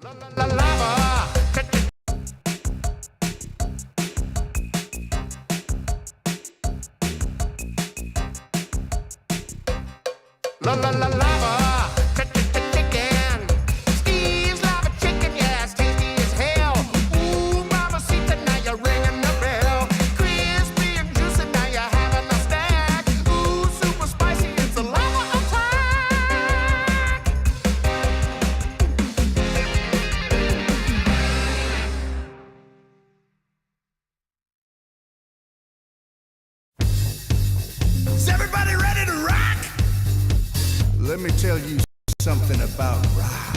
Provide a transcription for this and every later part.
La la la lava. La la la lava. Chicken. Steve's lava chicken, yeah, it's tasty as hell. Ooh, mamacita, now you're ringing the bell. Crispy and juicy, now you're having a snack. Ooh, super spicy, it's a lava attack. Is everybody ready to rock? Let me tell you something about rock.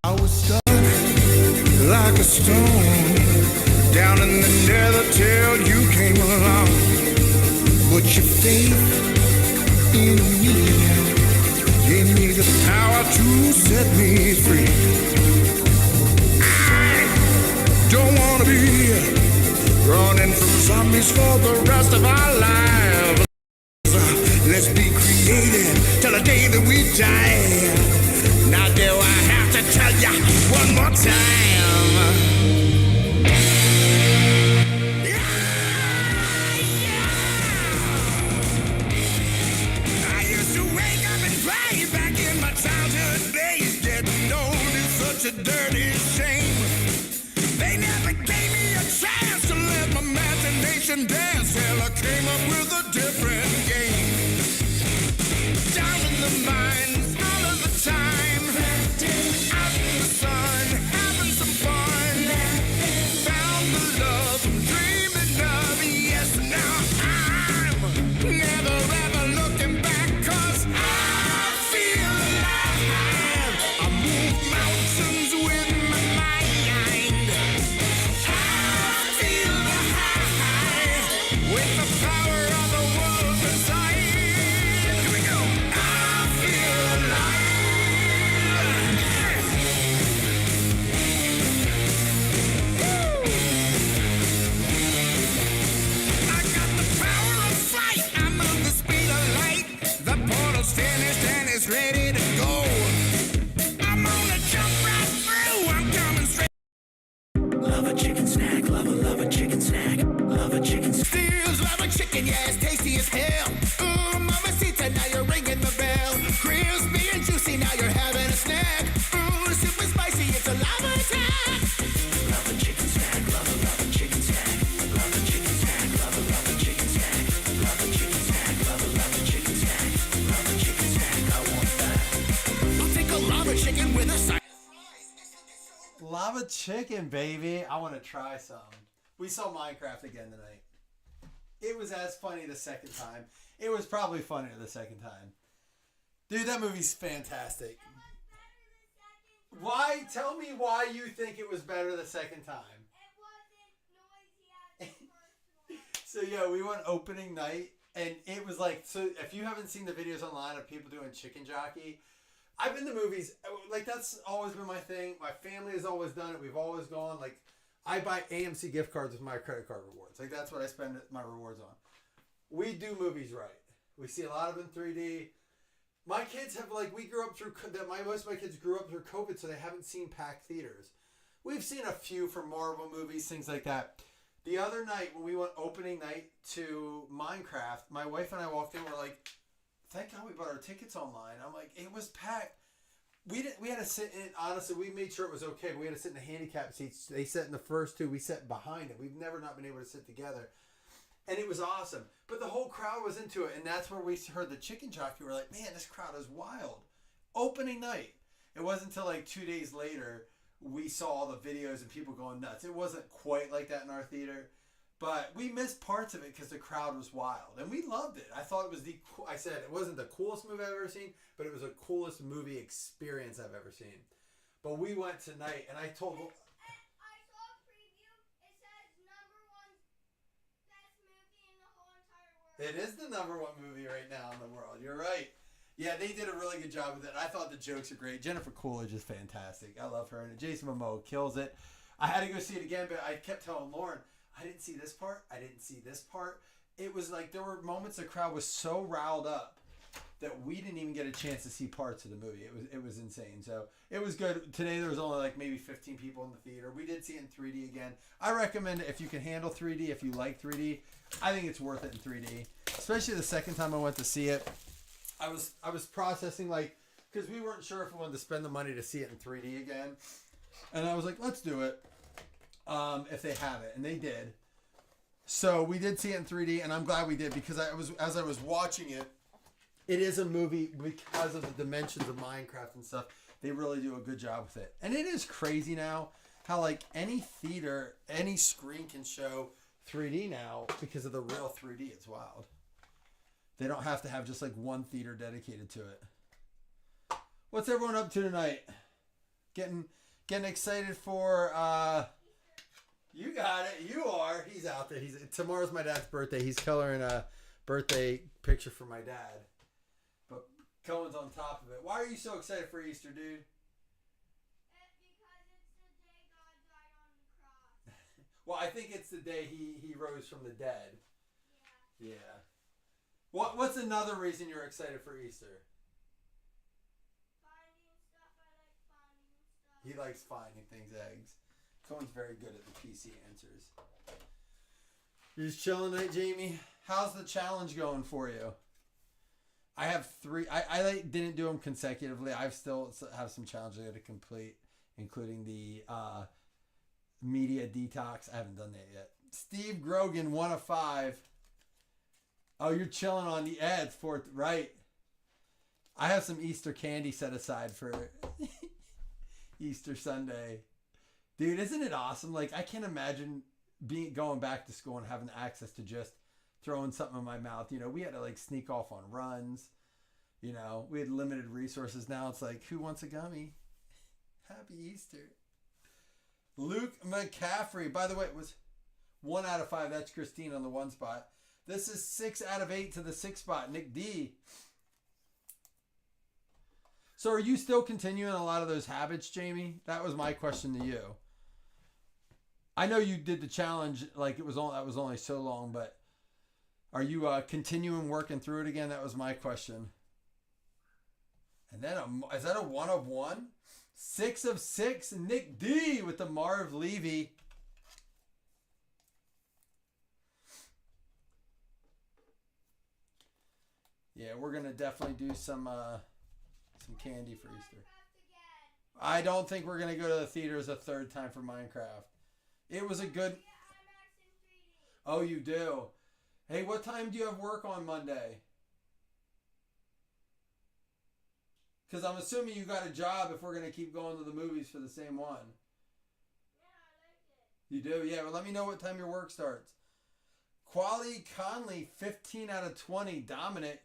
I was stuck like a stone down in the nether till you came along. But your faith in me gave me the power to set me free. I don't wanna be running from zombies for the rest of our lives. Let's be creative till the day that we die. Now do I have to tell ya one more time? I used to wake up and cry back in my childhood days. Getting old is such a dirty shame. They never gave me a chance to let my imagination dance. Hell, I came up with a different game. Down in the mines, all of the time. Out in the sun, having some fun. Found the love I'm dreaming of. Yes, now I'm never ever looking back. 'Cause I feel alive. I move mountains with my mind. I feel the high with the power of the world inside. Here we go. I feel alive. I got the power of flight. I move the speed of light. The portal's finished and it's ready to go. I'm gonna jump right through. I'm coming straight. Love a chicken snack, love a chicken snack, love a chicken snack. Steve's love a chicken, yeah, it's tasty as hell. Ooh, mamacita, now you're ringing the bell. Crispy and juicy, now you're having a snack. Ooh, super spicy, it's a lava attack. Love a chicken snack, love a chicken snack, love a chicken snack, love a chicken snack, love a chicken snack, love a chicken snack, love a chicken snack. I want that. I'll take a lava chicken with a side. Lava chicken, baby. I want to try some. We saw Minecraft again tonight. It was as funny the second time. It was probably funnier the second time. Dude, that movie's fantastic. Why? Tell me why you think it was better the second time. So yeah, we went opening night, and it was like, so if you haven't seen the videos online of people doing chicken jockey, I've been to movies, like that's always been my thing. My family has always done it. We've always gone, like, I buy AMC gift cards with my credit card rewards. Like that's what I spend my rewards on. We do movies right. We see a lot of them in 3D. My kids have, like, we grew up through, most of my kids grew up through COVID, so they haven't seen packed theaters. We've seen a few from Marvel movies, things like that. The other night when we went opening night to Minecraft, my wife and I walked in, we're like, thank God we bought our tickets online. I'm like, it was packed. We had to sit in, honestly, we made sure it was okay, but we had to sit in the handicap seats. They sat in the first two, we sat behind it. We've never not been able to sit together. And it was awesome. But the whole crowd was into it, and that's where we heard the chicken jockey. We're like, man, this crowd is wild. Opening night. It wasn't until like 2 days later we saw all the videos and people going nuts. It wasn't quite like that in our theater. But we missed parts of it because the crowd was wild. And we loved it. I thought it was I said it wasn't the coolest movie I've ever seen, but it was the coolest movie experience I've ever seen. But we went tonight, and I told... I saw a preview. It says #1 best movie in the whole entire world. It is the #1 movie right now in the world. You're right. Yeah, they did a really good job with it. I thought the jokes are great. Jennifer Coolidge is fantastic. I love her. And Jason Momoa kills it. I had to go see it again, but I kept telling Lauren, I didn't see this part. I didn't see this part. It was like there were moments the crowd was so riled up that we didn't even get a chance to see parts of the movie. It was insane. So it was good. Today there was only like maybe 15 people in the theater. We did see it in 3D again. I recommend it if you can handle 3D, if you like 3D. I think it's worth it in 3D. Especially the second time I went to see it. I was processing like, because we weren't sure if we wanted to spend the money to see it in 3D again. And I was like, let's do it. If they have it. And they did. So we did see it in 3D, and I'm glad we did, because as I was watching it, it is a movie because of the dimensions of Minecraft and stuff. They really do a good job with it. And it is crazy now how like any theater, any screen can show 3D now because of the real 3D. It's wild. They don't have to have just like one theater dedicated to it. What's everyone up to tonight? Getting excited for you got it. You are. He's out there. Tomorrow's my dad's birthday. He's coloring a birthday picture for my dad. But Cohen's on top of it. Why are you so excited for Easter, dude? Because it's the day God died on the cross. Well, I think it's the day he rose from the dead. Yeah. Yeah. What's another reason you're excited for Easter? Finding stuff. I like finding stuff. He likes finding things, eggs. Cohen's very good at the PC answers. You're just chilling tonight, Jamie? How's the challenge going for you? I have 3. I like didn't do them consecutively. I still have some challenges to complete, including the media detox. I haven't done that yet. Steve Grogan, 1 of 5. Oh, you're chilling on the ads for right. I have some Easter candy set aside for Easter Sunday. Dude, isn't it awesome? Like, I can't imagine going back to school and having access to just throwing something in my mouth. You know, we had to like sneak off on runs. You know, we had limited resources. Now it's like, who wants a gummy? Happy Easter. Luke McCaffrey, by the way, it was 1 out of 5. That's Christine on the 1 spot. This is 6 out of 8 to the 6 spot. Nick D. So are you still continuing a lot of those habits, Jamie? That was my question to you. I know you did the challenge, like that was only so long, but are you continuing working through it again? That was my question. And then is that a 1 of 1? 6 of 6. Nick D with the Marv Levy. Yeah, we're gonna definitely do some candy for Easter. I don't think we're gonna go to the theaters a 3rd time for Minecraft. It was a good. Oh, you do. Hey, what time do you have work on Monday? Because I'm assuming you got a job if we're gonna keep going to the movies for the same one. Yeah, I like it. You do? Yeah, well, let me know what time your work starts. Quali Conley, 15 out of 20. Dominic.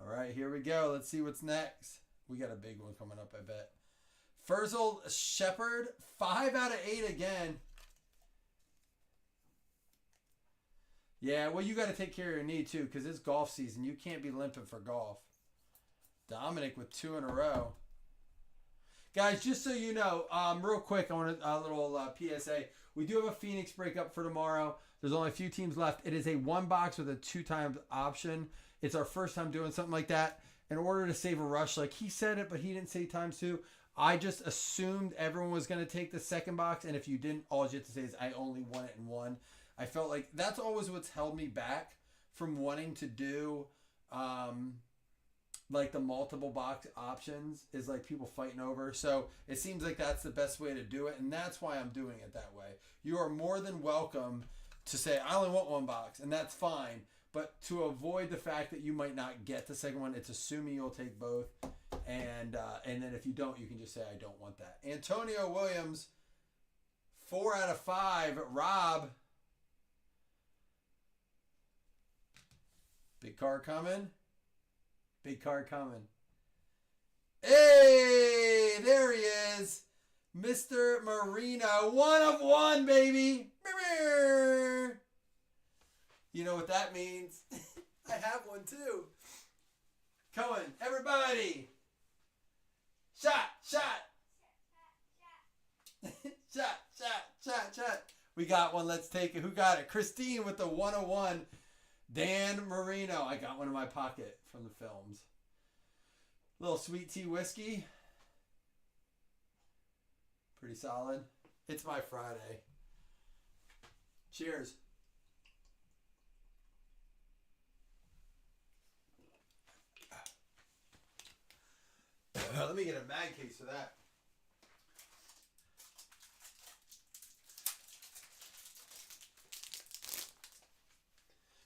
All right, here we go. Let's see what's next. We got a big one coming up, I bet. Furzel Shepherd, 5 out of 8 again. Yeah, well, you got to take care of your knee, too, because it's golf season. You can't be limping for golf. Dominic with 2 in a row. Guys, just so you know, real quick, I want a little PSA. We do have a Phoenix breakup for tomorrow. There's only a few teams left. It is a 1 box with a 2-times option. It's our first time doing something like that. In order to save a rush, like he said it, but he didn't say times 2. I just assumed everyone was going to take the 2nd box, and if you didn't, all you have to say is I only want it in 1. I felt like that's always what's held me back from wanting to do like the multiple box options is like people fighting over. So it seems like that's the best way to do it, and that's why I'm doing it that way. You are more than welcome to say I only want 1 box, and that's fine. But to avoid the fact that you might not get the 2nd one, it's assuming you'll take both. And then if you don't, you can just say, I don't want that. Antonio Williams, 4 out of 5. Rob. Big card coming. Big card coming. Hey, there he is. Mr. Marino. 1 of 1, baby. You know what that means? I have one too. Cohen, everybody. Shot. Shot. We got one. Let's take it. Who got it? Christine with the 101. Dan Marino. I got one in my pocket from the films. Little sweet tea whiskey. Pretty solid. It's my Friday. Cheers. Let me get a mag case for that.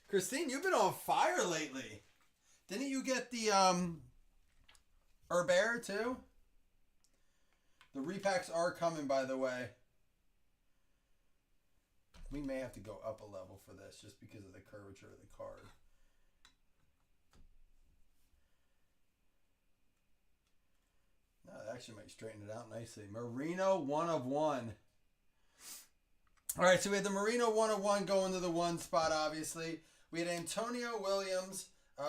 Christine, you've been on fire lately. Didn't you get the Herb Air too? The repacks are coming, by the way. We may have to go up a level for this just because of the curvature of the card. No, that actually might straighten it out nicely. Marino 1 of 1. All right, so we had the Marino 1 of 1 going to the 1 spot, obviously. We had Antonio Williams,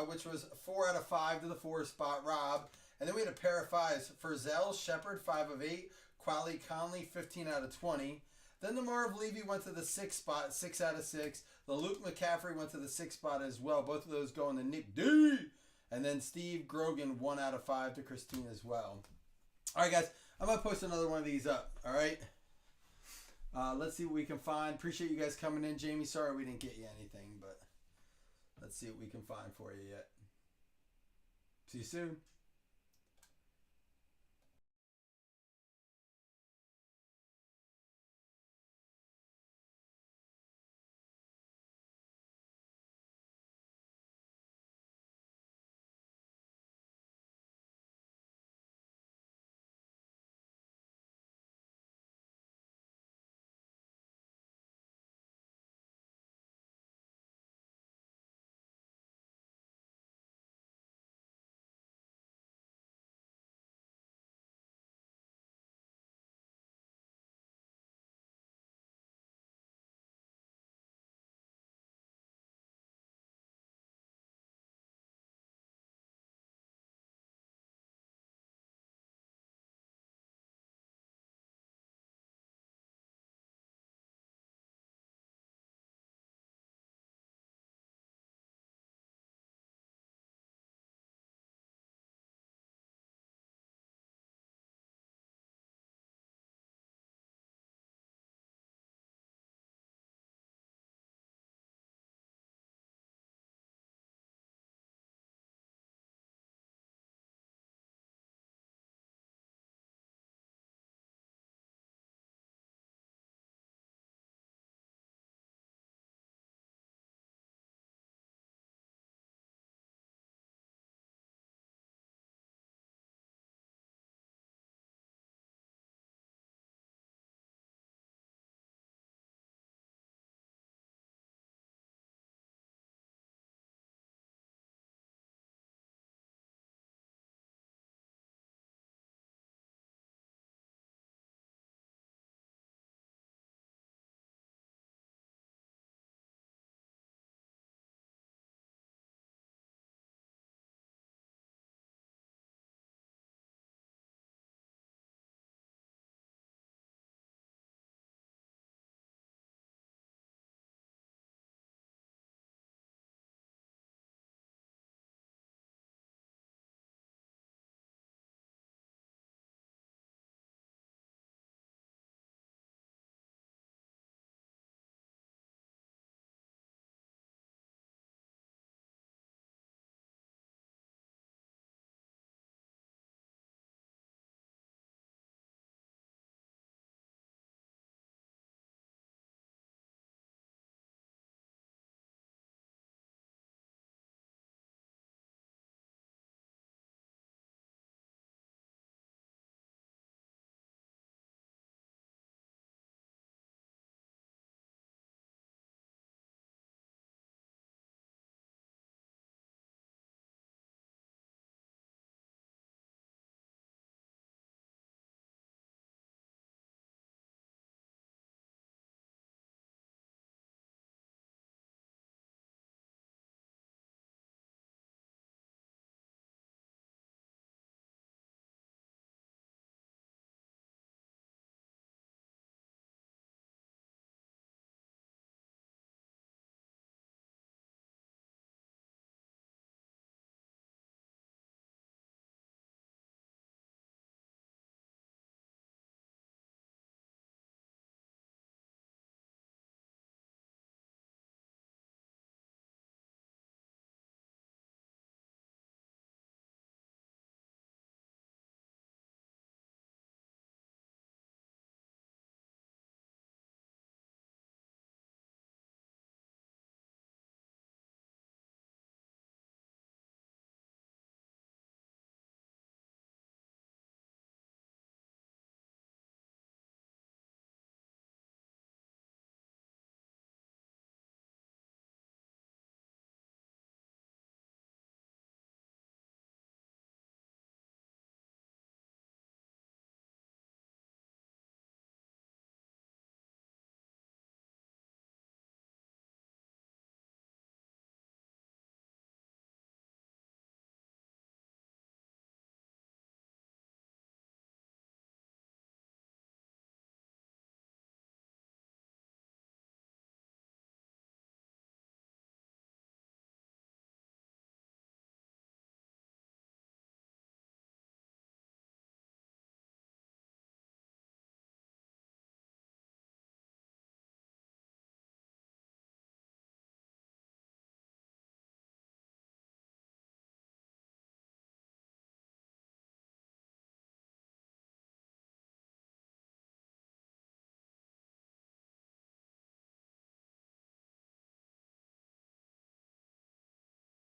which was 4 out of 5 to the 4 spot, Rob. And then we had a pair of 5s. Frizell Shepard, 5 of 8. Quali Conley, 15 out of 20. Then the Marv Levy went to the 6 spot, 6 out of 6. The Luke McCaffrey went to the 6 spot as well. Both of those going to Nick D. And then Steve Grogan, 1 out of 5 to Christine as well. All right, guys. I'm going to post another one of these up. All right? Let's see what we can find. Appreciate you guys coming in. Jamie, sorry we didn't get you anything, but let's see what we can find for you yet. See you soon.